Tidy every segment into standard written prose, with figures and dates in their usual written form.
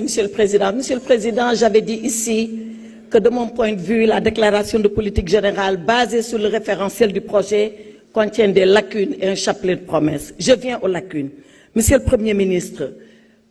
Monsieur le Président, j'avais dit ici que de mon point de vue, la déclaration de politique générale basée sur le référentiel du projet contient des lacunes et un chapelet de promesses. Je viens aux lacunes. Monsieur le Premier ministre,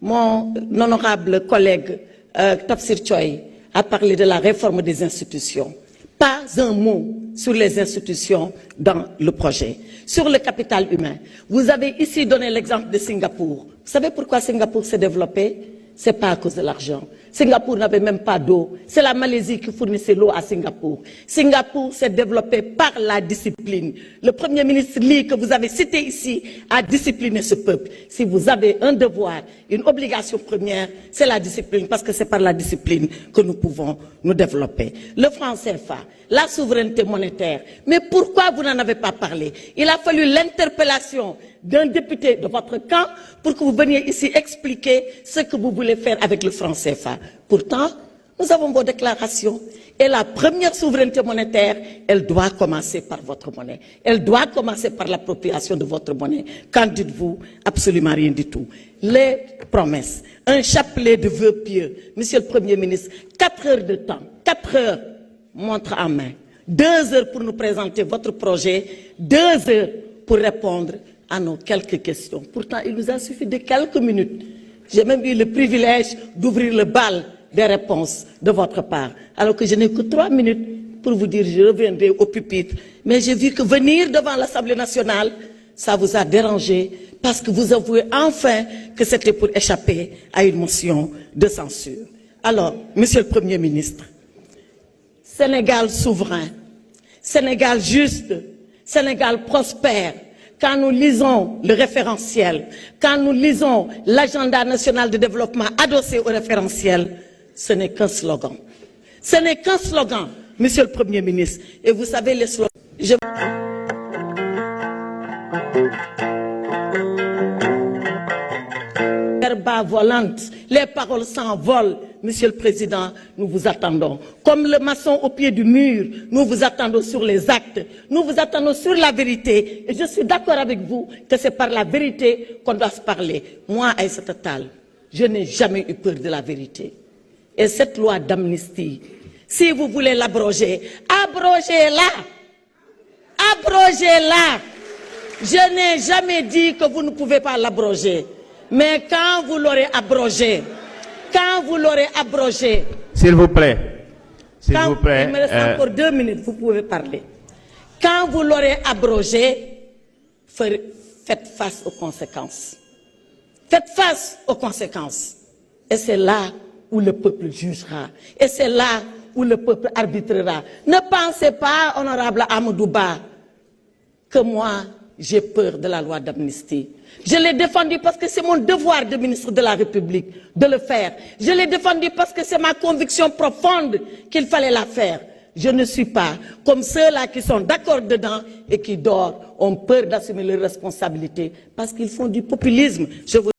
mon honorable collègue Tafsir Choy a parlé de la réforme des institutions. Pas un mot sur les institutions dans le projet. Sur le capital humain, vous avez ici donné l'exemple de Singapour. Vous savez pourquoi Singapour s'est développé? Ce n'est pas à cause de l'argent. Singapour n'avait même pas d'eau. C'est la Malaisie qui fournissait l'eau à Singapour. Singapour s'est développé par la discipline. Le Premier ministre Lee, que vous avez cité ici, a discipliné ce peuple. Si vous avez un devoir, une obligation première, c'est la discipline, parce que c'est par la discipline que nous pouvons nous développer. Le franc CFA, la souveraineté monétaire. Mais pourquoi vous n'en avez pas parlé? Il a fallu l'interpellation d'un député de votre camp pour que vous veniez ici expliquer ce que vous voulez faire avec le franc CFA. Pourtant, nous avons vos déclarations. Et la première souveraineté monétaire, elle doit commencer par votre monnaie. Elle doit commencer par l'appropriation de votre monnaie. Qu'en dites-vous? Absolument rien du tout. Les promesses, un chapelet de vœux pieux. Monsieur le Premier ministre, 4 heures de temps, 4 heures, montre en main. 2 heures pour nous présenter votre projet, 2 heures pour répondre à nos quelques questions. Pourtant, il nous a suffi de quelques minutes. J'ai même eu le privilège d'ouvrir le bal des réponses de votre part. Alors que je n'ai que 3 minutes pour vous dire je reviendrai au pupitre. Mais j'ai vu que venir devant l'Assemblée nationale, ça vous a dérangé parce que vous avouez enfin que c'était pour échapper à une motion de censure. Alors, Monsieur le Premier ministre, Sénégal souverain, Sénégal juste, Sénégal prospère. Quand nous lisons le référentiel, quand nous lisons l'agenda national de développement adossé au référentiel, ce n'est qu'un slogan. Ce n'est qu'un slogan, Monsieur le Premier ministre. Et vous savez les slogans. Bas volante, les paroles s'envolent. Monsieur le Président, nous vous attendons. Comme le maçon au pied du mur, nous vous attendons sur les actes, nous vous attendons sur la vérité. Et je suis d'accord avec vous que c'est par la vérité qu'on doit se parler. Moi, Aïssata Tall, je n'ai jamais eu peur de la vérité. Et cette loi d'amnistie, si vous voulez l'abroger, abrogez-la. Abrogez-la. Je n'ai jamais dit que vous ne pouvez pas l'abroger. Mais quand vous l'aurez abrogé, S'il vous plaît. S'il vous plaît. Il me reste encore 2 minutes, vous pouvez parler. Quand vous l'aurez abrogé, faites face aux conséquences. Faites face aux conséquences. Et c'est là où le peuple jugera. Et c'est là où le peuple arbitrera. Ne pensez pas, honorable Amadouba, que moi, j'ai peur de la loi d'amnistie. Je l'ai défendu parce que c'est mon devoir de ministre de la République de le faire. Je l'ai défendu parce que c'est ma conviction profonde qu'il fallait la faire. Je ne suis pas comme ceux-là qui sont d'accord dedans et qui, ont peur d'assumer leurs responsabilités parce qu'ils font du populisme.